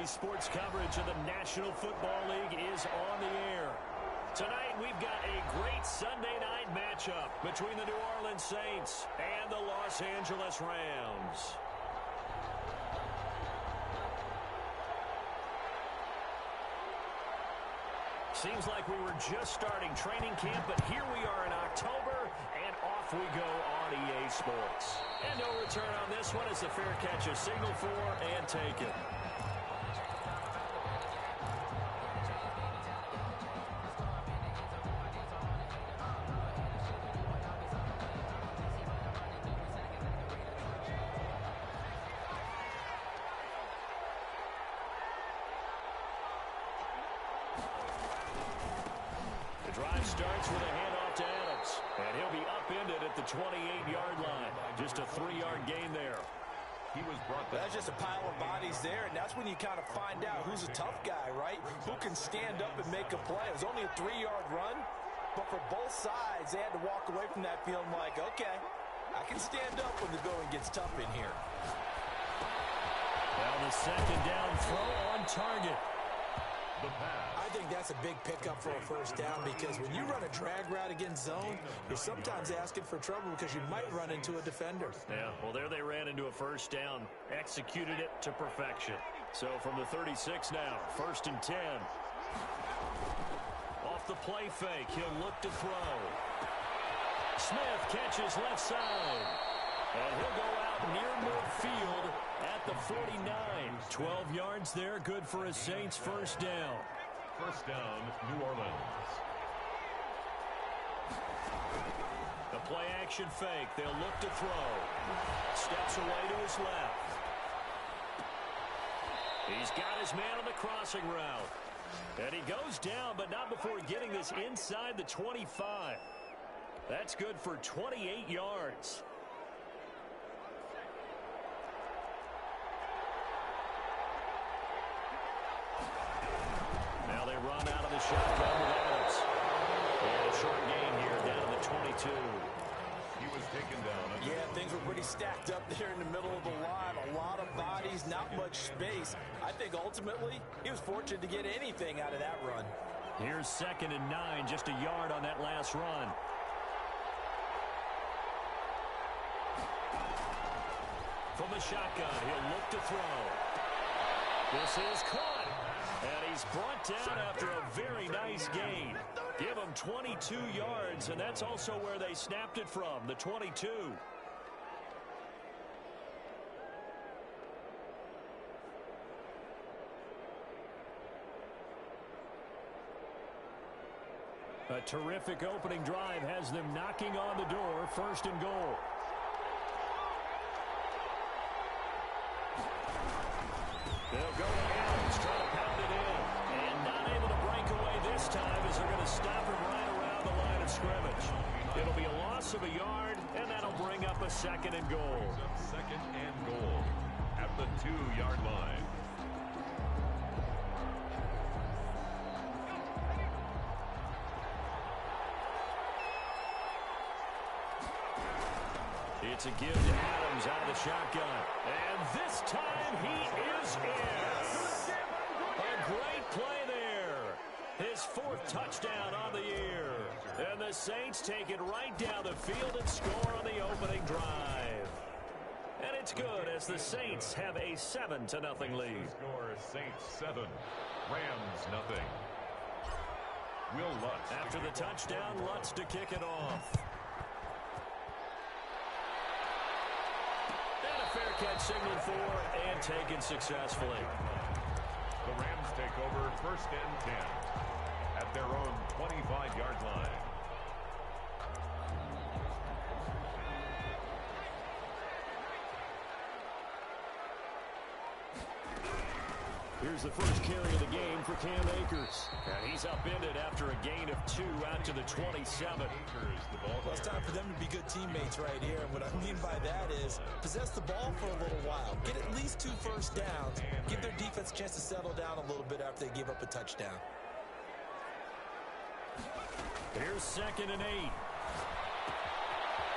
Today's sports coverage of the National Football League is on the air. Tonight, we've got a great Sunday night matchup between the New Orleans Saints and the Los Angeles Rams. Seems like we were just starting training camp, but here we are in October, and off we go on EA Sports. And no return on this one as the fair catch is signaled for and taken. Drive starts with a handoff to Adams, and he'll be upended at the 28-yard line. Just a 3-yard gain there. He was brought down. That's just a pile of bodies there, and that's when you kind of find out who's a tough guy, right? Who can stand up and make a play. It was only a 3-yard run, but for both sides, they had to walk away from that feeling like, okay, I can stand up when the going gets tough in here. Now the second down throw on target. I think that's a big pickup for a first down because when you run a drag route against zone, you're sometimes asking for trouble because you might run into a defender. Yeah, well, there they ran into a first down, executed it to perfection. So from the 36 now, 1st and 10. Off the play fake, he'll look to throw. Smith catches left side. And he'll go out near midfield at the 49. 12 yards there, good for a Saints first down. First down, New Orleans. The play action fake. They'll look to throw. Steps away to his left. He's got his man on the crossing route. And he goes down, but not before getting this inside the 25. That's good for 28 yards. Now they run out of the shotgun with Adams. And a short gain here down to the 22. He was taken down. Yeah, things were pretty stacked up there in the middle of the line. A lot of bodies, not much space. I think ultimately he was fortunate to get anything out of that run. Here's 2nd and 9, just a yard on that last run. From the shotgun, he'll look to throw. This is caught. And he's brought down after a very nice gain. Give him 22 yards, and that's also where they snapped it from, the 22. A terrific opening drive has them knocking on the door, 1st and goal. They'll go to Adams, try to pound it in. And not able to break away this time as they're going to stop him right around the line of scrimmage. It'll be a loss of a yard, and that'll bring up a 2nd and goal. 2nd and goal at the 2-yard line. It's a give to Adams out of the shotgun. And this time he is in. A great play there. His 4th touchdown on the year. And the Saints take it right down the field and score on the opening drive. And it's good as the Saints have a 7-0 lead. Score Saints 7, Rams 0. Will Lutz. After the touchdown, Lutz to kick it off. Fair catch signaled for and taken successfully. The Rams take over 1st and 10 at their own 25-yard line. Here's the first carry of the game for Cam Akers. And he's upended after a gain of 2 out to the 27. Well, it's time for them to be good teammates right here. And what I mean by that is possess the ball for a little while. Get at least 2 first downs. Give their defense a chance to settle down a little bit after they give up a touchdown. Here's 2nd and 8.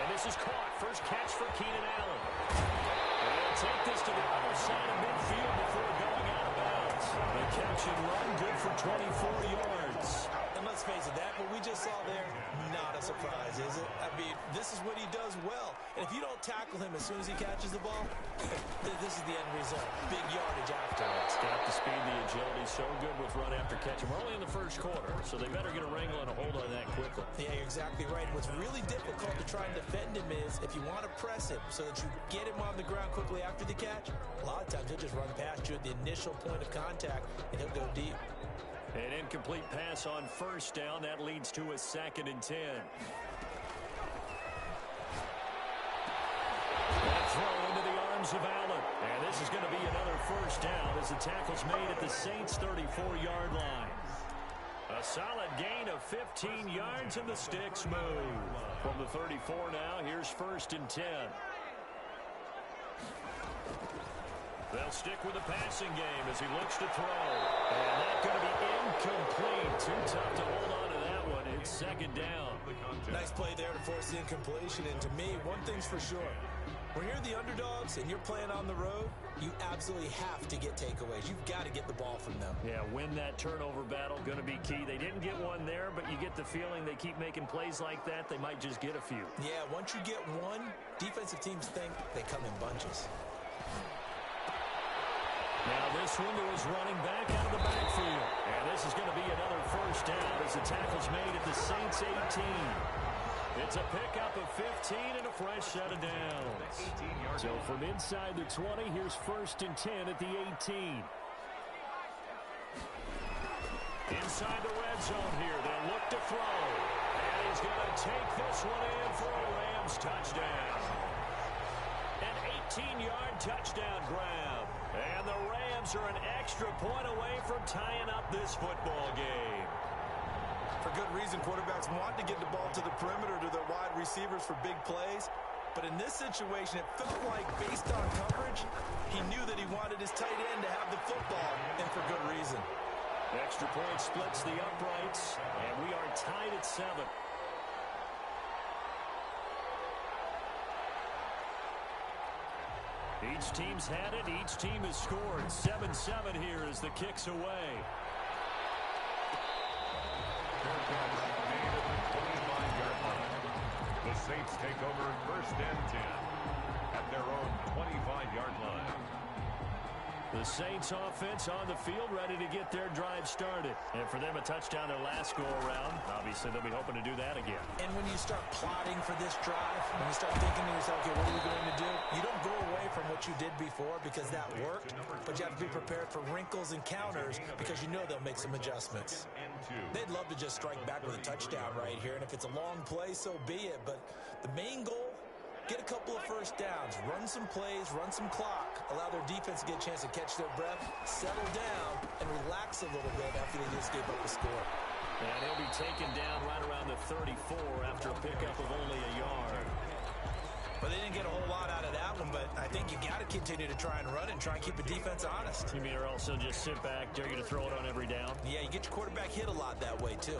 And this is caught. First catch for Keenan Allen. And they'll take this to the other side of midfield before going out of bounds. The catch and run, good for 24 yards. And let's face it, that what we just saw there, not a surprise, is it? I mean, this is what he does well. And if you don't tackle him as soon as he catches the ball, this is the end result. Big yardage afterwards. Got the speed, the agility, so good with run after catch. And we're only in the first quarter, so they better get a wrangle and a hold on that quickly. Yeah, you're exactly right. What's really difficult to try and defend him is if you want to press him so that you get him on the ground quickly after the catch, a lot of times he'll just run past you at the initial point of contact, and he'll go deep. An incomplete pass on first down. That leads to a 2nd and 10. That throw into the arms of Allen. And this is going to be another first down as the tackle's made at the Saints' 34-yard line. A solid gain of 15 yards and the sticks move. From the 34 now, here's 1st and 10. They'll stick with the passing game as he looks to throw. And that's going to be incomplete. Too tough to hold on to that one. It's 2nd down. Nice play there to force the incompletion. And to me, one thing's for sure. When you're the underdogs and you're playing on the road, you absolutely have to get takeaways. You've got to get the ball from them. Yeah, win that turnover battle, going to be key. They didn't get one there, but you get the feeling they keep making plays like that, they might just get a few. Yeah, once you get one, defensive teams think they come in bunches. Now this one to his running back out of the backfield. And this is going to be another first down as the tackle's made at the Saints' 18. It's a pickup of 15 and a fresh set of downs. So from inside the 20, here's 1st and 10 at the 18. Inside the red zone here, they'll look to throw. And he's going to take this one in for a Rams touchdown. An 18-yard touchdown grab. And the Rams are an extra point away from tying up this football game. For good reason, quarterbacks want to get the ball to the perimeter to their wide receivers for big plays. But in this situation, it felt like, based on coverage, he knew that he wanted his tight end to have the football, and for good reason. Extra point splits the uprights, and we are tied at 7. Each team's had it. Each team has scored. 7-7 here as the kick's away. The Saints take over 1st and 10 at their own 25-yard line. The Saints offense on the field, ready to get their drive started. And for them, a touchdown their last go-around. Obviously, they'll be hoping to do that again. And when you start plotting for this drive, when you start thinking to yourself, okay, what are we going to do? You don't go away from what you did before because that worked, but you have to be prepared for wrinkles and counters because you know they'll make some adjustments. They'd love to just strike back with a touchdown right here, and if it's a long play, so be it. But the main goal, get a couple of first downs, run some plays, run some clock, allow their defense to get a chance to catch their breath, settle down, and relax a little bit after they just gave up a score. And he'll be taken down right around the 34 after a pickup of only a yard. But they didn't get a whole lot out of that one, but I think you got to continue to try and run and try and keep the defense honest. You mean or also just sit back, dare you to throw it on every down? Yeah, you get your quarterback hit a lot that way, too.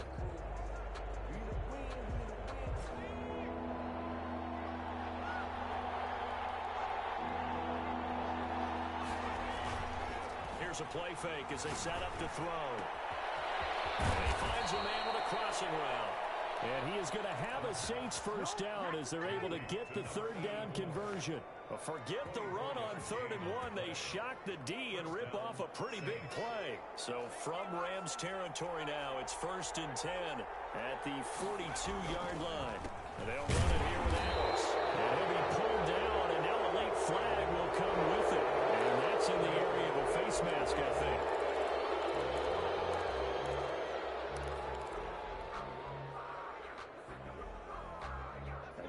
Here's a play fake as they set up to throw. And he finds a man with a crossing route. And he is going to have a Saints first down as they're able to get the 3rd down conversion. But forget the run on 3rd and 1. They shock the D and rip off a pretty big play. So from Rams territory now, it's 1st and 10 at the 42-yard line. And they'll run it here with Adams. And he'll be pulled down, and now a late flag will come with it. And that's in the area of a face mask, I think.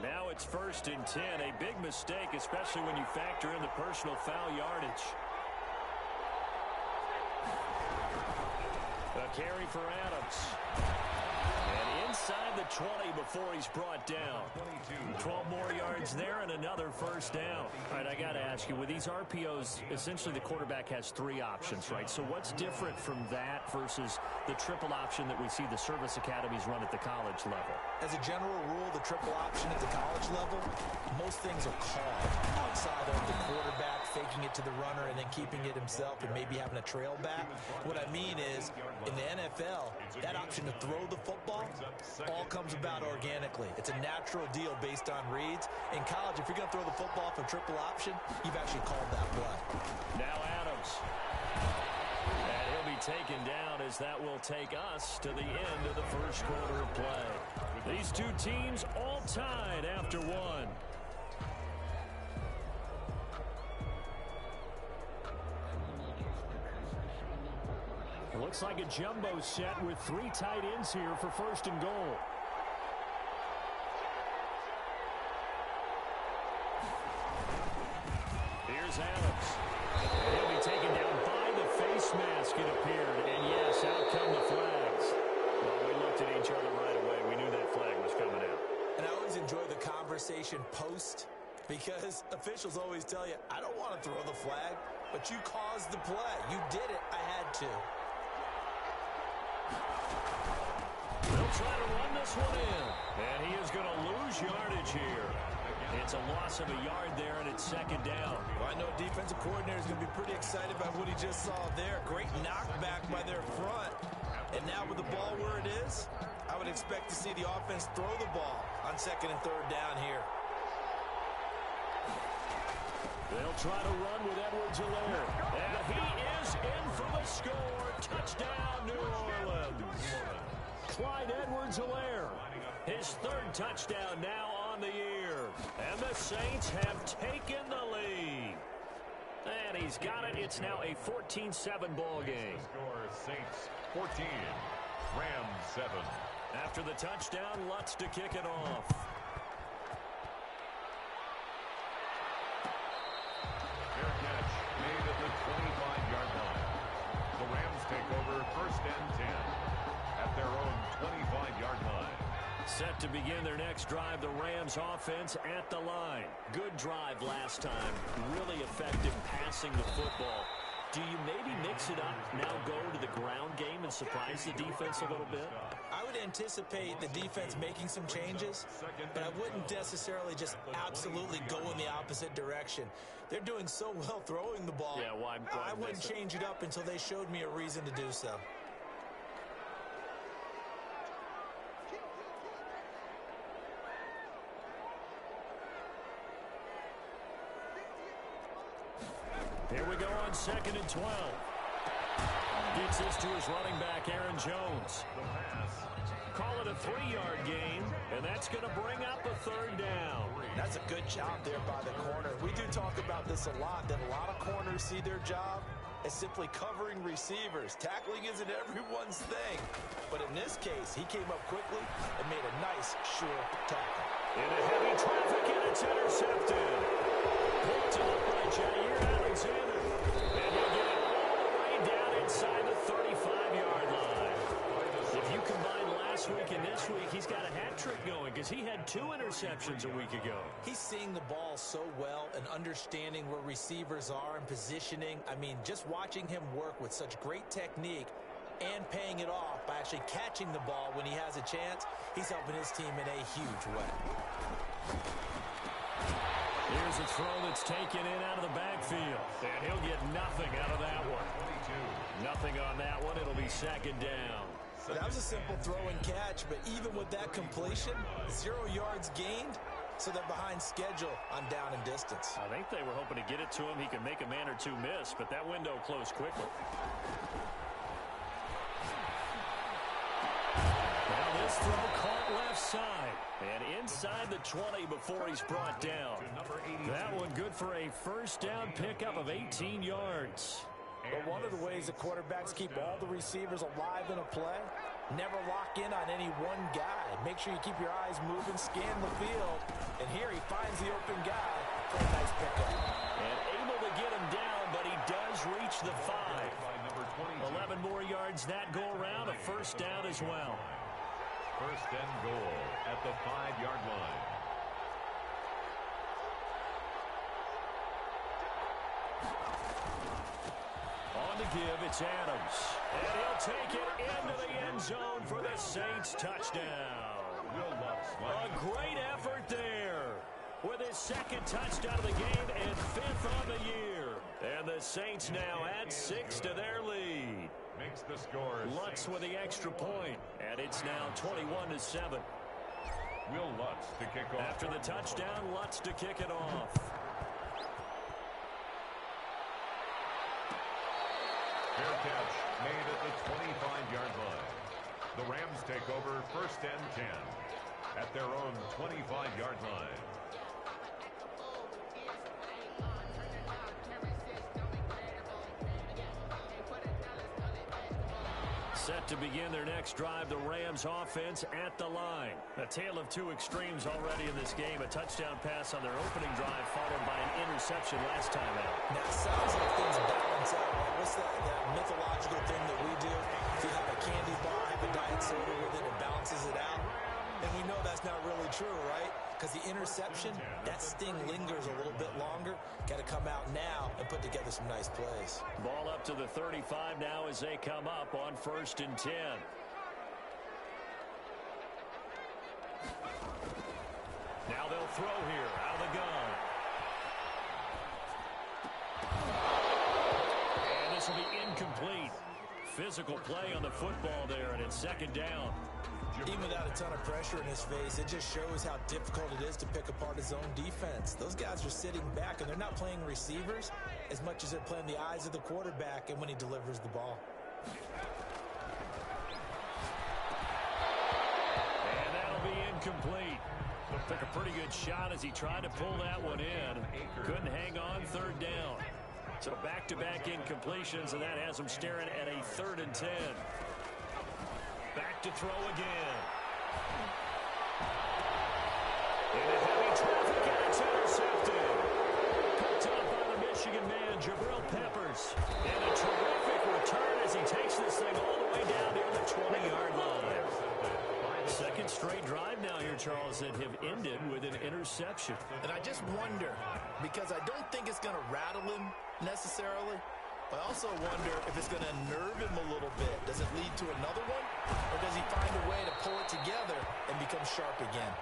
Now it's 1st and 10. A big mistake, especially when you factor in the personal foul yardage. A carry for Adams. And inside inside the 20 before he's brought down. 12 more yards there and another first down. All right, I got to ask you, with these RPOs, essentially the quarterback has 3 options, right? So what's different from that versus the triple option that we see the service academies run at the college level? As a general rule, the triple option at the college level, most things are called outside of the quarterback faking it to the runner and then keeping it himself and maybe having a trail back. What I mean is, in the NFL, that option to throw the football all comes about organically. It's a natural deal based on reads. In college, if you're going to throw the football for triple option, you've actually called that play. Now Adams. And he'll be taken down as that will take us to the end of the first quarter of play. These two teams all tied after one. It looks like a jumbo set with 3 tight ends here for first and goal. Here's Adams. He'll be taken down by the face mask, it appeared. And yes, out come the flags. Well, we looked at each other right away. We knew that flag was coming out. And I always enjoy the conversation post because officials always tell you, I don't want to throw the flag, but you caused the play. You did it. I had to. They'll try to run this one in. And he is going to lose yardage here. It's a loss of a yard there, and it's second down. Well, I know defensive coordinator is going to be pretty excited about what he just saw there. Great knockback by their front. And now with the ball where it is, I would expect to see the offense throw the ball on second and third down here. They'll try to run with Edwards-Helaire. And he is in for the score. Touchdown, New Orleans. Clyde Edwards-Helaire. His 3rd touchdown now on the year. And the Saints have taken the lead. And he's got it. It's now a 14-7 ball game. Score Saints 14, Rams 7. After the touchdown, Lutz to kick it off. Fair catch made at the 25-yard line. The Rams take over first and 10 at their own 25-yard line. Set to begin their next drive, the Rams offense at the line. Good drive last time. Really effective passing the football. Do you maybe mix it up, now go to the ground game and surprise the defense a little bit? I would anticipate the defense making some changes, but I wouldn't necessarily just absolutely go in the opposite direction. They're doing so well throwing the ball. Yeah, why I wouldn't change it up until they showed me a reason to do so. Here we go on second and 12. Gets this to his running back, Aaron Jones. Call it a 3-yard gain, and that's going to bring up a 3rd down. That's a good job there by the corner. We do talk about this a lot, that a lot of corners see their job as simply covering receivers. Tackling isn't everyone's thing. But in this case, he came up quickly and made a nice, sure tackle. Into heavy traffic, and it's intercepted. Picked up by Jair Alexander. And he'll get it all the way down inside the 35-yard line. If you combine last week and this week, he's got a hat trick going because he had 2 interceptions a week ago. He's seeing the ball so well and understanding where receivers are and positioning. I mean, just watching him work with such great technique and paying it off by actually catching the ball when he has a chance, he's helping his team in a huge way. Here's a throw that's taken in out of the backfield. And he'll get nothing out of that one. Nothing on that one. It'll be second down. So that was a simple throw and catch, but even with that completion, 0 yards gained, so they're behind schedule on down and distance. I think they were hoping to get it to him. He could make a man or 2 miss, but that window closed quickly. Now this throw caught left side. And inside the 20 before he's brought down. That one good for a first down pickup of 18 yards. But one of the ways the quarterbacks keep all the receivers alive in a play, never lock in on any one guy. Make sure you keep your eyes moving, scan the field. And here he finds the open guy for a nice pickup. And able to get him down, but he does reach the 5. 11 more yards that go around, a first down as well. First and goal at the 5-yard line. On the give, it's Adams. And he'll take it into the end zone for the Saints touchdown. A great effort there with his second touchdown of the game and 5th on the year. And the Saints now add 6 to their lead. Makes the score Lutz with the extra point, and it's now 21-7. Will Lutz to kick off. After the touchdown, Lutz to kick it off. Fair catch made at the 25-yard line. The Rams take over first and 10 at their own 25-yard line. Set to begin their next drive, the Rams offense at the line. A tale of two extremes already in this game. A touchdown pass on their opening drive followed by an interception last time out. Now, it sounds like things balance out. Right? What's that mythological thing that we do? If you have a candy bar, have a diet soda with it, it balances it out. And we know that's not really true, right? Because the interception, that sting lingers a little bit longer. Got to come out now and put together some nice plays. Ball up to the 35 now as they come up on 1st and 10. Now they'll throw here out of the gun. And this will be incomplete. Physical play on the football there, and it's 2nd down. Even without a ton of pressure in his face, it just shows how difficult it is to pick apart his own defense. Those guys are sitting back, and they're not playing receivers as much as they're playing the eyes of the quarterback and when he delivers the ball. And that'll be incomplete. Took a pretty good shot as he tried to pull that one in. Couldn't hang on 3rd down. So back-to-back incompletions, and that has him staring at a 3rd and 10. Back to throw again. Into heavy traffic, and it's intercepted. Picked up by the Michigan man, Jabril Peppers. And a terrific return as he takes this thing all the way down near the 20-yard line. Second straight drive now here, Charles, that have ended with an interception. And I just wonder, because I don't think it's going to rattle him necessarily, but I also wonder if it's going to nerve him a little bit. Does it lead to another one? Or does he find a way to pull it together and become sharp again?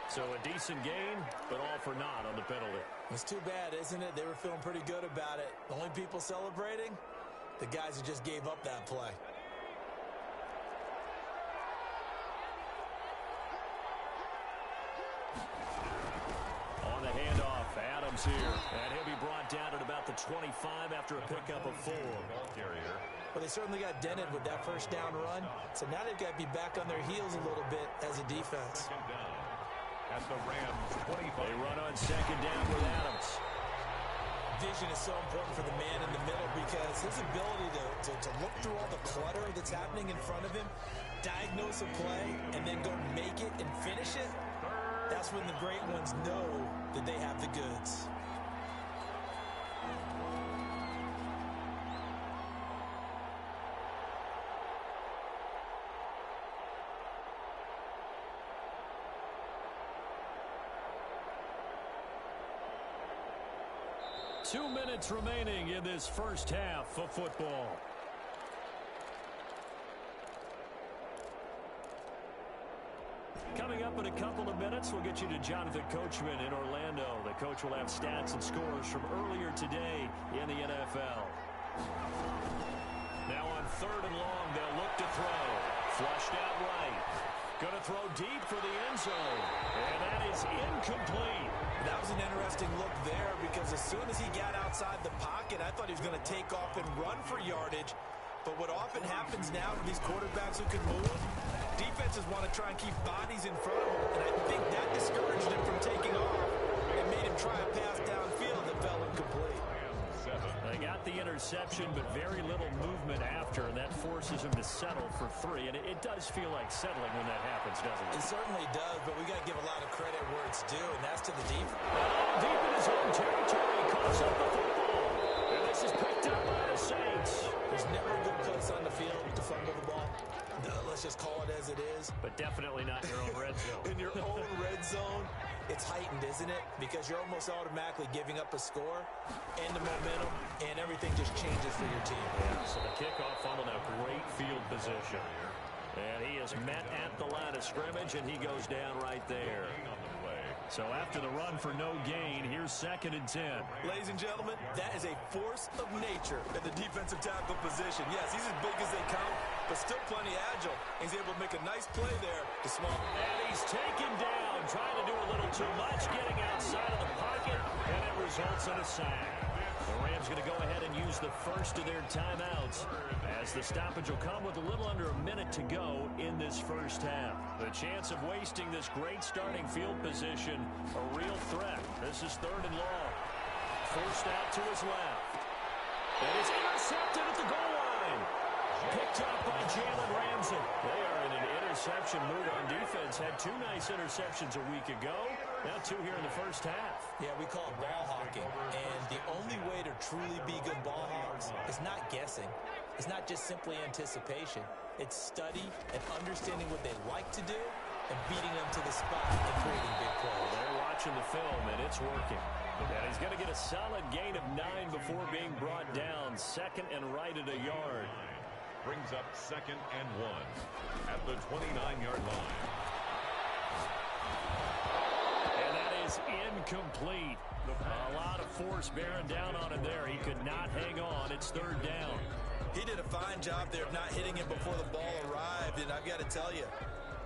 So a decent gain, but all for naught on the penalty. It's too bad, isn't it? They were feeling pretty good about it. The only people celebrating? The guys who just gave up that play. On the handoff, Adams here. And he'll be brought down at about the 25 after a pickup of 4. Well, they certainly got dented with that first down run. So now they've got to be back on their heels a little bit as a defense. At the Rams 25. They run on 2nd down with Adams. Vision is so important for the man in the middle because his ability to look through all the clutter that's happening in front of him, diagnose a play, and then go make it and finish it, that's when the great ones know that they have the goods. Two minutes remaining in this first half of football. Coming up in a couple of minutes, we'll get you to Jonathan Coachman in Orlando. The coach will have stats and scores from earlier today in the NFL. Now on 3rd and long, they'll look to throw. Flushed out right. Going to throw deep for the end zone. And that is incomplete. That was an interesting look there because as soon as he got outside the pocket, I thought he was going to take off and run for yardage. But what often happens now to these quarterbacks who can move, defenses want to try and keep bodies in front of them. And I think that discouraged him from taking off and made him try a pass downfield that fell incomplete. They got the interception, but very little movement after, and that forces him to settle for 3. And it does feel like settling when that happens, doesn't it? It certainly does, but we got to give a lot of credit where it's due, and that's to the defense. Deep in his own territory, calls up the football. And this is picked up by the Saints. There's never a good place on the field to fumble the ball. Let's let's just call it as it is. But definitely not in your own red zone. In your own red zone, it's heightened, isn't it? Because you're almost automatically giving up a score and the momentum, and everything just changes for your team. Yeah, so the kickoff funnel, now great field position. And he is met at the line of scrimmage, and he goes down right there. So after the run for no gain, here's 2nd and 10. Ladies and gentlemen, that is a force of nature at the defensive tackle position. Yes, he's as big as they come, but still plenty agile. He's able to make a nice play there to swamp. And he's taken down, trying to do a little too much, getting outside of the pocket, and it results in a sack. The Rams going to go ahead and use the first of their timeouts, as the stoppage will come with a little under a minute to go in this first half. The chance of wasting this great starting field position, a real threat. This is 3rd and long. Forced out to his left. And it's intercepted at the goal line. Picked up by Jalen Ramsey. They are in an interception mood on defense. Had 2 nice interceptions a week ago. Now 2 here in the first half. Yeah, we call it ball hawking. And the only way to truly be good ball hawks is not guessing. It's not just simply anticipation. It's study and understanding what they like to do and beating them to the spot and creating big plays. They're watching the film, and it's working. And he's going to get a solid gain of 9 before being brought down. 2nd and right at a yard. Brings up 2nd and 1 at the 29-yard line. And that is incomplete. A lot of force bearing down on him there. He could not hang on. It's 3rd down. He did a fine job there of not hitting him before the ball arrived, and I've got to tell you,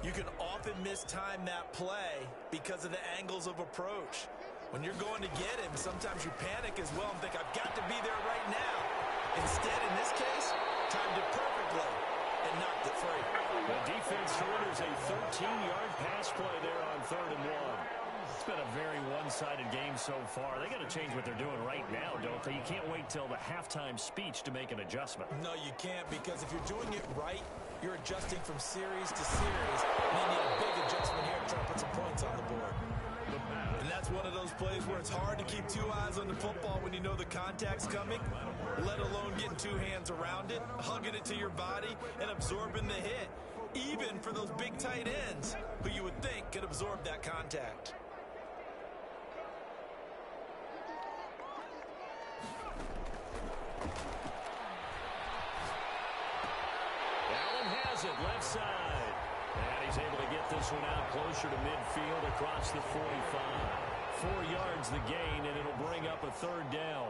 you can often mistime that play because of the angles of approach. When you're going to get him, sometimes you panic as well and think, I've got to be there right now. Instead, in this case, timed it perfectly and knocked it free. The defense surrenders a 13-yard pass play there on 3rd and 1. It's been a very one-sided game so far. They got to change what they're doing right now, don't they? You can't wait till the halftime speech to make an adjustment. No, you can't, because if you're doing it right, you're adjusting from series to series, and you need a big adjustment here to try to put some points on the board. And that's one of those plays where it's hard to keep 2 eyes on the football when you know the contact's coming, let alone getting 2 hands around it, hugging it to your body, and absorbing the hit, even for those big tight ends who you would think could absorb that contact. Allen has it left side. And he's able to get this one out closer to midfield across the 45. 4 yards the gain, and it'll bring up a 3rd down.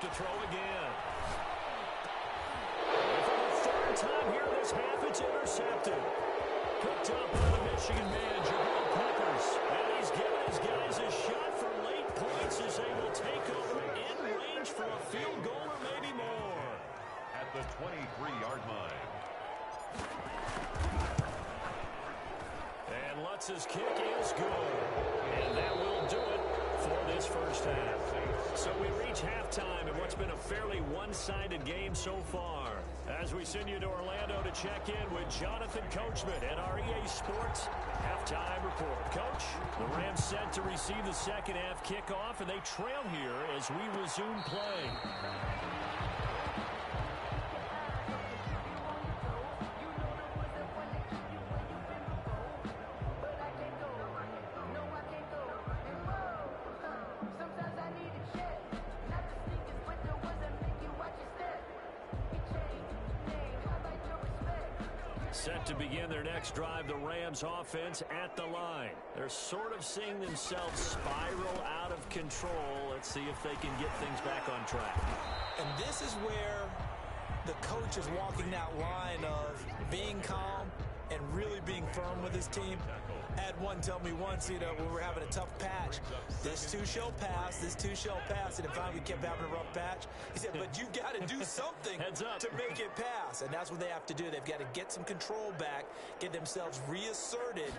To throw again. And for the 3rd time here this half, it's intercepted. Picked up by the Michigan man, Jabril Peppers. And he's given his guys a shot for late points as they will take over in range for a field goal or maybe more. At the 23-yard line. And Lutz's kick is good. And that will do it for this first half. So we reach halftime in what's been a fairly one-sided game so far. As we send you to Orlando to check in with Jonathan Coachman at our EA Sports Halftime Report. Coach, the Rams set to receive the second half kickoff, and they trail here as we resume play. Set to begin their next drive, the Rams offense at the line. They're sort of seeing themselves spiral out of control. Let's see if they can get things back on track. And this is where the coach is walking that line of being calm and really being firm with his team. I had one tell me once, when we were having a tough patch, this too shall pass, this too shall pass, and then finally we kept having a rough patch. He said, but you've got to do something to make it pass, and that's what they have to do. They've got to get some control back, get themselves reasserted,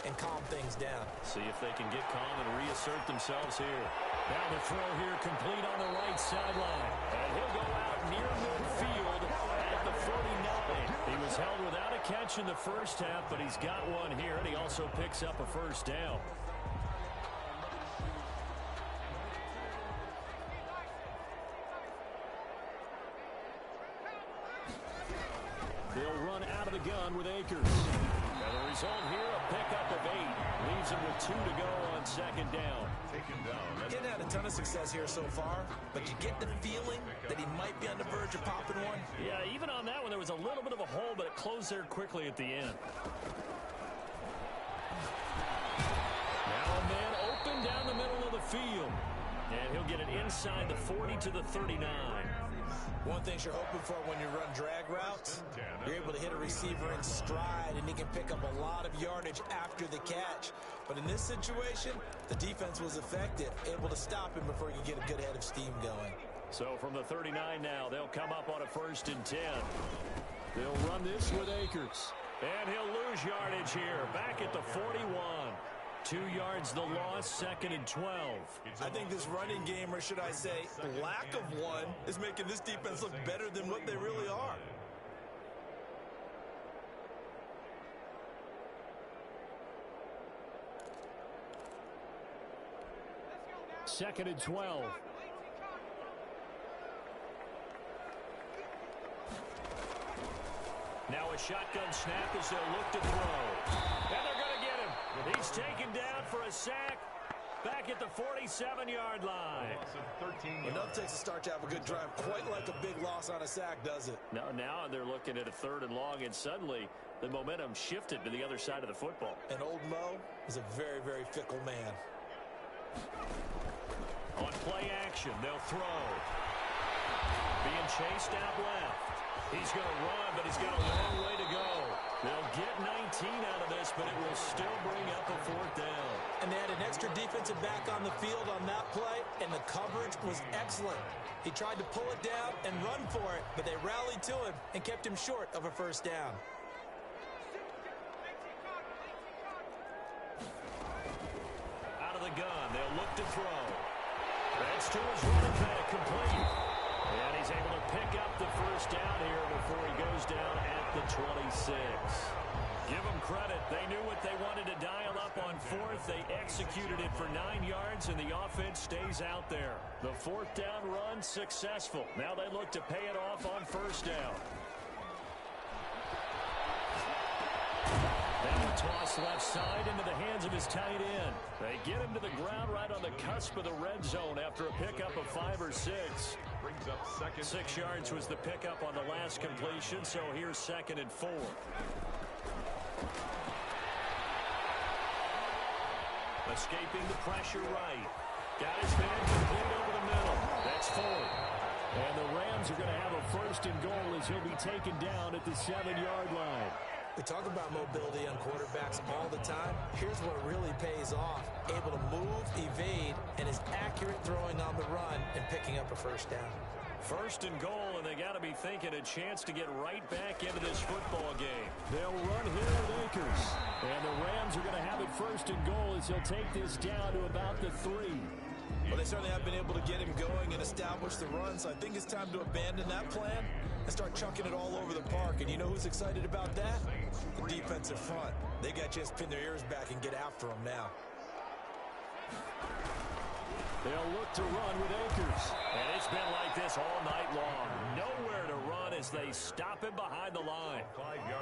and calm things down. See if they can get calm and reassert themselves here. Now the throw here complete on the right sideline, and he'll go out near midfield at the 49. He was held without a catch in the first half, but he's got one here, and he also picks up a first down. They'll run out of the gun with Akers. And the result here, a pickup of 8. Leaves him with 2 to go on second down. Taken down. Getting had a ton of success here so far, but you get the feeling that he might be on the verge of popping one. Yeah, even on that one, there was a little bit of a hole, but it closed there quickly at the end. Now a man open down the middle of the field. And he'll get it inside the 40 to the 39. One thing you're hoping for when you run drag routes, you're able to hit a receiver in stride, and he can pick up a lot of yardage after the catch. But in this situation, the defense was effective, able to stop him before he could get a good head of steam going. So from the 39 now, they'll come up on a 1st and 10. They'll run this with Akers. And he'll lose yardage here, back at the 41. 2 yards the loss, 2nd and 12. I think this running game, or should I say lack of one, is making this defense look better than what they really are. Second and 12. Now a shotgun snap as they'll look to throw. And they're going to get him. He's taken down for a sack back at the 47-yard line. Enough takes a start to have a good drive. Quite like a big loss on a sack, does it? Now they're looking at a 3rd and long, and suddenly the momentum shifted to the other side of the football. And old Mo is a very, very fickle man. On play action, they'll throw. Being chased out left. He's going to run, but he's got a long way to go. They'll get 19 out of this, but it will still bring up a 4th down. And they had an extra defensive back on the field on that play, and the coverage was excellent. He tried to pull it down and run for it, but they rallied to him and kept him short of a 1st down. Out of the gun, they'll look to throw. That's to his running back, complete. And he's able to pick up the 1st down here before he goes down at the 26. Give them credit. They knew what they wanted to dial up on 4th. They executed it for 9 yards, and the offense stays out there. The 4th down run successful. Now they look to pay it off on 1st down. And a toss left side into the hands of his tight end. They get him to the ground right on the cusp of the red zone after a pickup of 5 or 6. Brings up 6 yards was the pickup on the last completion, so here's 2nd and 4. Escaping the pressure right. Got his man complete over the middle. That's 4. And the Rams are going to have a 1st and goal as he'll be taken down at the 7-yard line. We talk about mobility on quarterbacks all the time. Here's what really pays off. Able to move, evade, and is accurate throwing on the run and picking up a 1st down. 1st and goal, and they got to be thinking a chance to get right back into this football game. They'll run here with Akers. And the Rams are going to have it 1st and goal as he'll take this down to about the 3. Well, they certainly have been able to get him going and establish the run, so I think it's time to abandon that plan and start chucking it all over the park. And you know who's excited about that? The defensive front. They got a chance to pin their ears back and get after him now. They'll look to run with Akers. And it's been like this all night long. Nowhere to run as they stop him behind the line.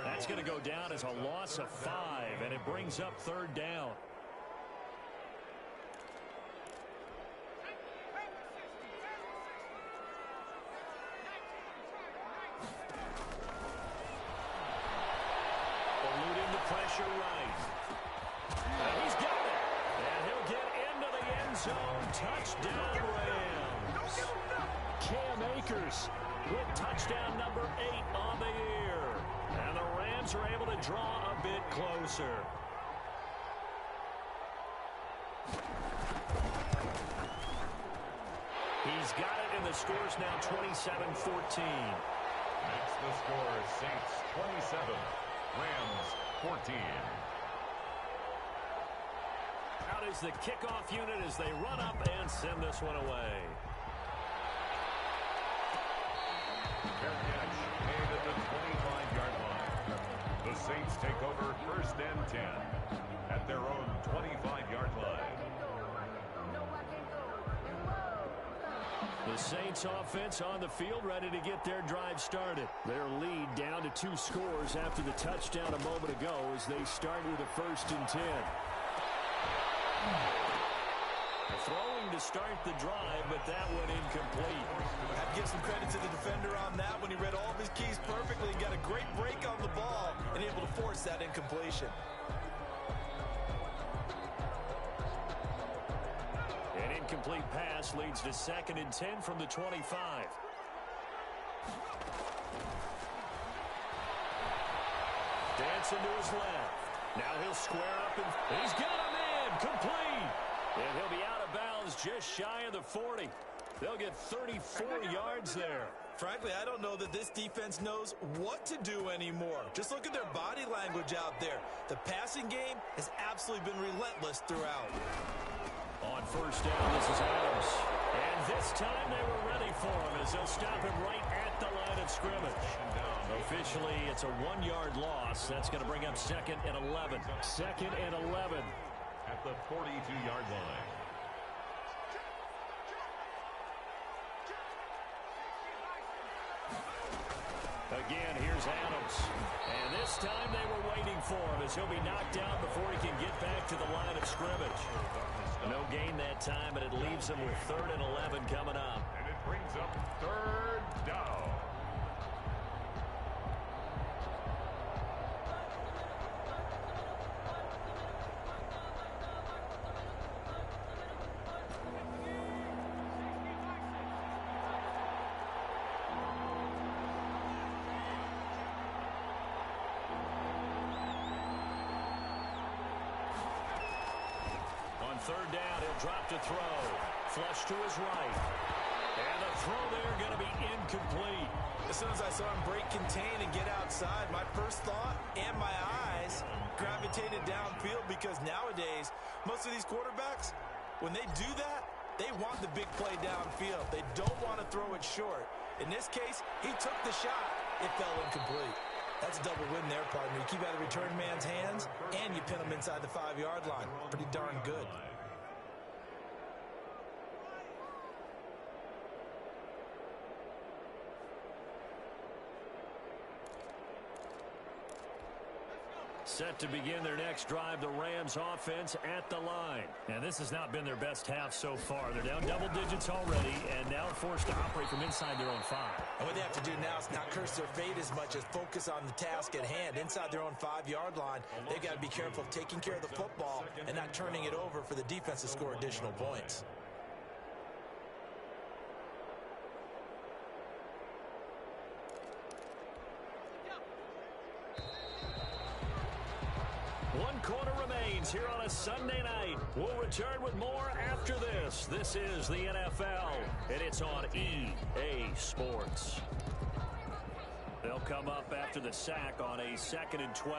That's going to go down as a loss of 5, and it brings up 3rd down. Eluding the pressure right. And he's got it. And he'll get into the end zone. Touchdown, Rams. Cam Akers with touchdown number 8 on the year. And the Rams are able to draw a bit closer. He's got it, and the score's now 27-14. Makes the score Saints 27, Rams 14. Out is the kickoff unit as they run up and send this one away. Fair catch made at the 25-yard line. The Saints take over first and 10 at their own 25-yard line. The Saints offense on the field ready to get their drive started. Their lead down to 2 scores after the touchdown a moment ago as they start with a 1st and 10. Throwing to start the drive, but that went incomplete. I have to give some credit to the defender on that when he read all of his keys perfectly and got a great break on the ball and able to force that incompletion. An incomplete pass leads to 2nd and 10 from the 25. Dancing to his left. Now he'll square up and he's got a man complete. And he'll be out of bounds just shy of the 40. They'll get 34 yards there. Frankly, I don't know that this defense knows what to do anymore. Just look at their body language out there. The passing game has absolutely been relentless throughout. On 1st down, this is Adams. And this time they were ready for him as they'll stop him right at the line of scrimmage. Officially, it's a 1-yard loss. That's going to bring up 2nd and 11. 2nd and 11. At the 42-yard line. Again, here's Adams. And this time they were waiting for him as he'll be knocked down before he can get back to the line of scrimmage. No gain that time, and it leaves him with 3rd and 11 coming up. And it brings up 3rd down. On 3rd down, he'll drop to throw. Flush to his right. And the throw there going to be incomplete. As soon as I saw him break contain and get outside, my first thought and my eyes gravitated downfield because nowadays, most of these quarterbacks, when they do that, they want the big play downfield. They don't want to throw it short. In this case, he took the shot. It fell incomplete. That's a double win there, partner. You keep out of the return man's hands, and you pin him inside the 5-yard line. Pretty darn good. Set to begin their next drive, the Rams offense at the line. And this has not been their best half so far. They're down double digits already and now forced to operate from inside their own 5. And what they have to do now is not curse their fate as much as focus on the task at hand. Inside their own 5-yard line, they've got to be careful of taking care of the football and not turning it over for the defense to score additional points. One quarter remains here on a Sunday night. We'll return with more after this. This is the NFL, and it's on EA Sports. They'll come up after the sack on a 2nd and 12.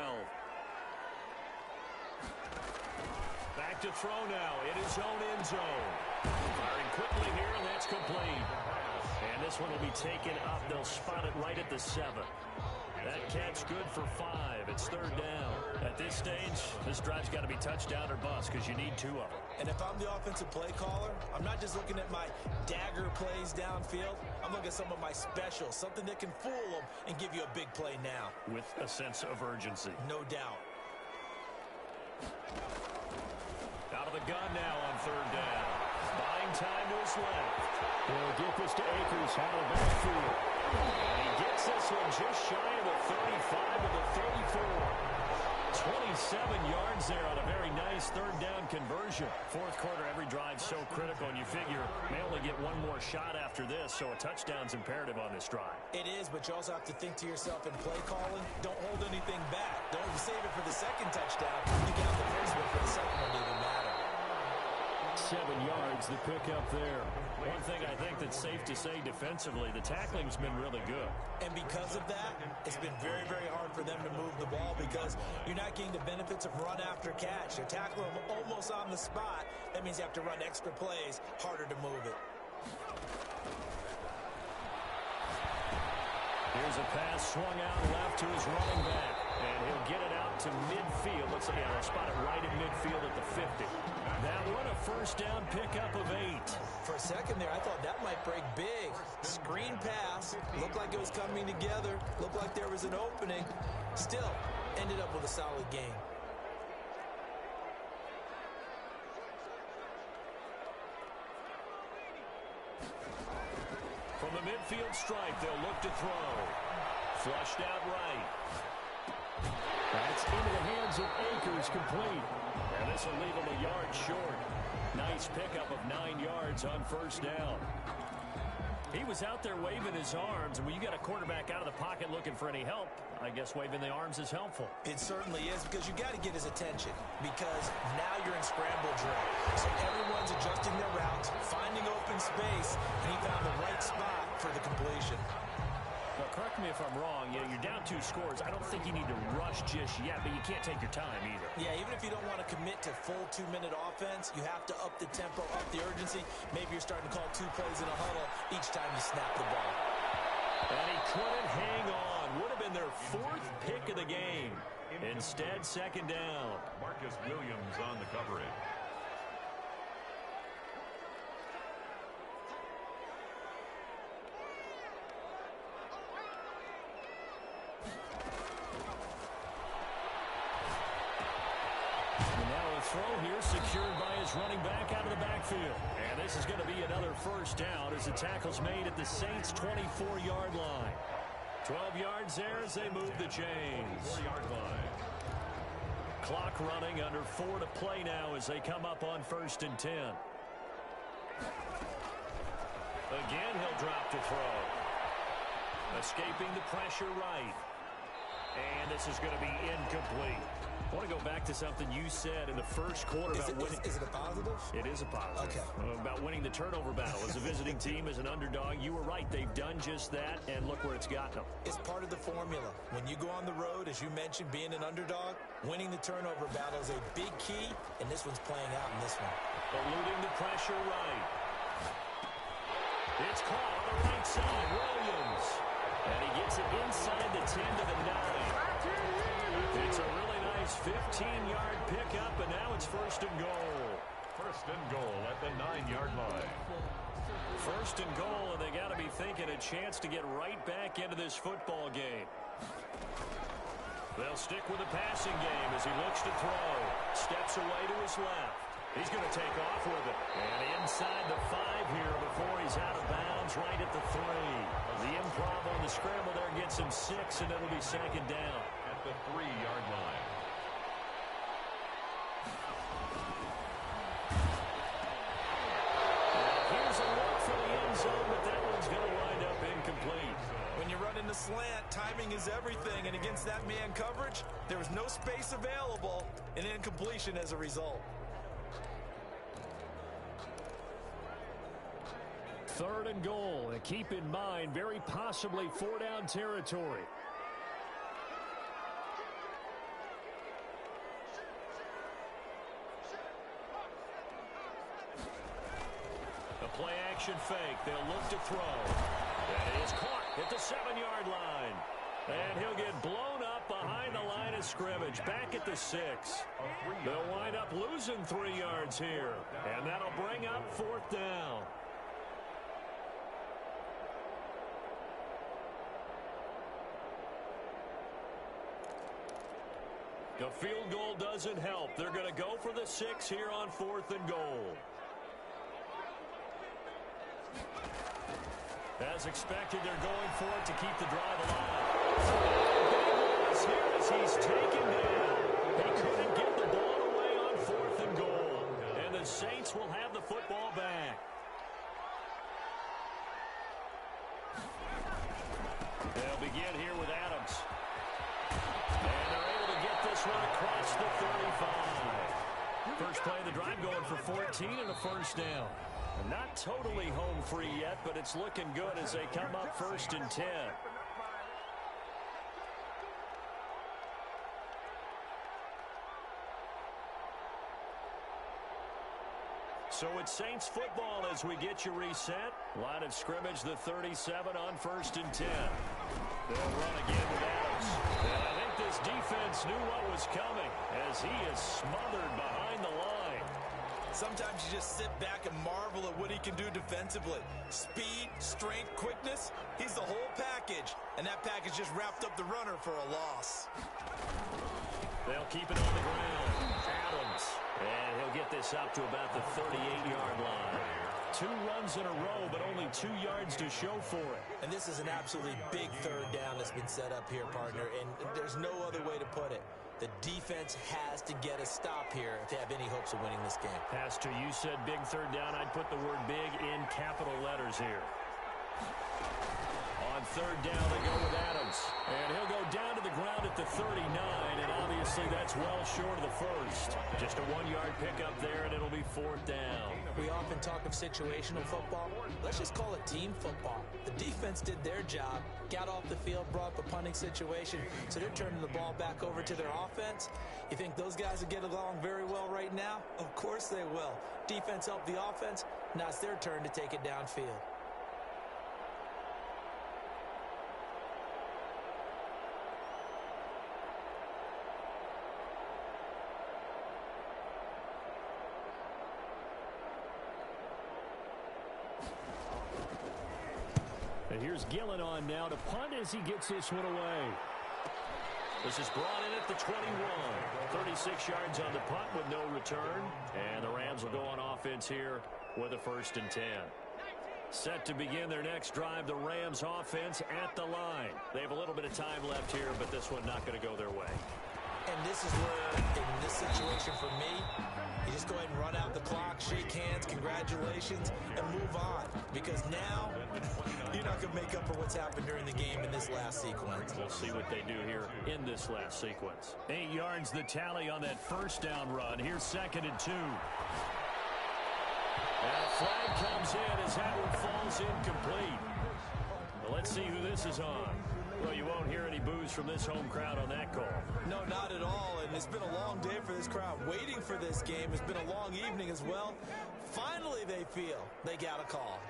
Back to throw now in his own end zone. Firing quickly here, and that's complete. And this one will be taken up. They'll spot it right at the 7. That catch good for 5. It's 3rd down. At this stage, this drive's got to be touchdown or bust because you need 2 of them. And if I'm the offensive play caller, I'm not just looking at my dagger plays downfield. I'm looking at some of my specials, something that can fool them and give you a big play now. With a sense of urgency. No doubt. Out of the gun now on 3rd down. Buying time to his left. They'll get this to Akers out of the backfield. And he gets this one just shy of the 35 of the 34. 27 yards there on a very nice 3rd down conversion. 4th quarter, every drive so critical, and you figure may only get one more shot after this, so a touchdown's imperative on this drive. It is, but you also have to think to yourself in play calling, don't hold anything back. Don't save it for the 2nd touchdown. You got the first one for the 2nd one to even matter. 7 yards to pick up there. One thing I think that's safe to say defensively, the tackling's been really good. And because of that, it's been very, very hard for them to move the ball because you're not getting the benefits of run after catch. They're tackling them almost on the spot. That means you have to run extra plays, harder to move it. Here's a pass swung out left to his running back. And he'll get it out to midfield. Looks like they'll spot it right in midfield at the 50. That one a first down pickup of 8. For a second there, I thought that might break big. Screen pass. Looked like it was coming together. Looked like there was an opening. Still, ended up with a solid game. From the midfield stripe, they'll look to throw. Flushed out right. That's into the hands of Akers, complete. And this will leave him a yard short. Nice pickup of 9 yards on first down. He was out there waving his arms, and when you got a quarterback out of the pocket looking for any help, I guess waving the arms is helpful. It certainly is, because you got to get his attention, because now you're in scramble drill. So everyone's adjusting their routes, finding open space, and he found the right spot for the completion. Well, correct me if I'm wrong. You know, you're down 2 scores. I don't think you need to rush just yet, but you can't take your time either. Yeah, even if you don't want to commit to full 2-minute offense, you have to up the tempo, up the urgency. Maybe you're starting to call 2 plays in a huddle each time you snap the ball. And he couldn't hang on. Would have been their 4th pick of the game. Instead, second down. Marcus Williams on the coverage. Throw here secured by his running back out of the backfield. And this is going to be another first down as the tackle's made at the Saints' 24-yard line. 12 yards there as they move the chains. 4-yard line. Clock running, under 4 to play now as they come up on 1st and 10. Again, he'll drop to throw. Escaping the pressure right. And this is going to be incomplete. I want to go back to something you said in the first quarter about winning. Is it a positive? It is a positive. Okay. About winning the turnover battle. As a visiting team, as an underdog, you were right. They've done just that, and look where it's gotten them. It's part of the formula. When you go on the road, as you mentioned, being an underdog, winning the turnover battle is a big key, and this one's playing out in this one. Eluding the pressure right. It's caught on the right side. Williams. And he gets it inside the 10 to the 9. It's a really nice 15-yard pickup, and now it's 1st and goal. 1st and goal at the 9-yard line. 1st and goal, and they got to be thinking a chance to get right back into this football game. They'll stick with the passing game as he looks to throw. Steps away to his left. He's going to take off with it. And inside the 5 here before he's out of bounds right at the 3. The improv on the scramble there gets him 6, and it'll be 2nd down. At the 3-yard line. Here's a look for the end zone, but that one's going to wind up incomplete. When you run in the slant, timing is everything, and against that man coverage, there was no space available, and incompletion as a result. 3rd and goal. And keep in mind, very possibly 4-down territory. A play-action fake. They'll look to throw. That is caught at the 7-yard line. And he'll get blown up behind the line of scrimmage. Back at the 6. They'll wind up losing 3 yards here. And that'll bring up 4th down. The field goal doesn't help. They're going to go for the 6 here on 4th and goal. As expected, they're going for it to keep the drive alive. Here as he's taken down. He couldn't get the ball away on 4th and goal. And the Saints will have the football back. They'll begin here with Adams. And they're able to get this one across the 35. First play of the drive going for 14 and a first down. Not totally home free yet, but it's looking good as they come up 1st and 10. So it's Saints football as we get you reset. Line of scrimmage, the 37 on 1st and 10. They'll run again with Adams. And I think this defense knew what was coming as he is smothered behind the line. Sometimes you just sit back and marvel at what he can do defensively. Speed, strength, quickness, he's the whole package. And that package just wrapped up the runner for a loss. They'll keep it on the ground. Adams. And he'll get this up to about the 38-yard line. 2 runs in a row, but only 2 yards to show for it. And this is an absolutely big third down that's been set up here, partner. And there's no other way to put it. The defense has to get a stop here to have any hopes of winning this game. Pastor, you said big third down. I'd put the word big in capital letters here. On third down, they go with Adams. And he'll go down to the ground at the 39, and obviously that's well short of the first. Just a 1-yard pickup there, and it'll be 4th down. We often talk of situational football. Let's just call it team football. The defense did their job, got off the field, brought up a punting situation, so they're turning the ball back over to their offense. You think those guys will get along very well right now? Of course they will. Defense helped the offense. Now it's their turn to take it downfield. And here's Gillen on now to punt as he gets this one away. This is brought in at the 21. 36 yards on the punt with no return. And the Rams will go on offense here with a 1st and 10. Set to begin their next drive, the Rams offense at the line. They have a little bit of time left here, but this one not going to go their way. And this is where, in this situation for me, you just go ahead and run out the clock, shake hands, congratulations, and move on. Because now, you're not going to make up for what's happened during the game in this last sequence. We'll see what they do here in this last sequence. 8 yards the tally on that first down run. Here's 2nd and 2. And a flag comes in as that one falls incomplete. Well, let's see who this is on. Well, you won't hear any boos from this home crowd on that call. No, not at all. And it's been a long day for this crowd. Waiting for this game. It's been a long evening as well. Finally, they feel they got a call.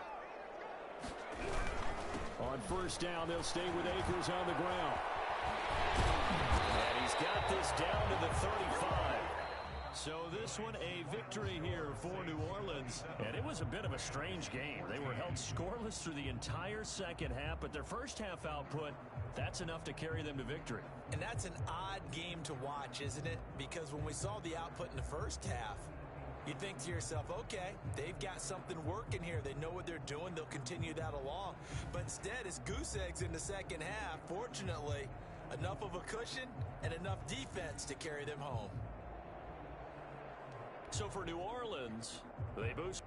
On first down, they'll stay with Akers on the ground. And he's got this down to the 35. So this one a victory here for New Orleans. And it was a bit of a strange game. They were held scoreless through the entire second half, but their first half output, that's enough to carry them to victory. And that's an odd game to watch, isn't it? Because when we saw the output in the first half, you think to yourself, okay, they've got something working here. They know what they're doing. They'll continue that along. But instead, it's goose eggs in the second half. Fortunately, enough of a cushion and enough defense to carry them home. So for New Orleans, they boost.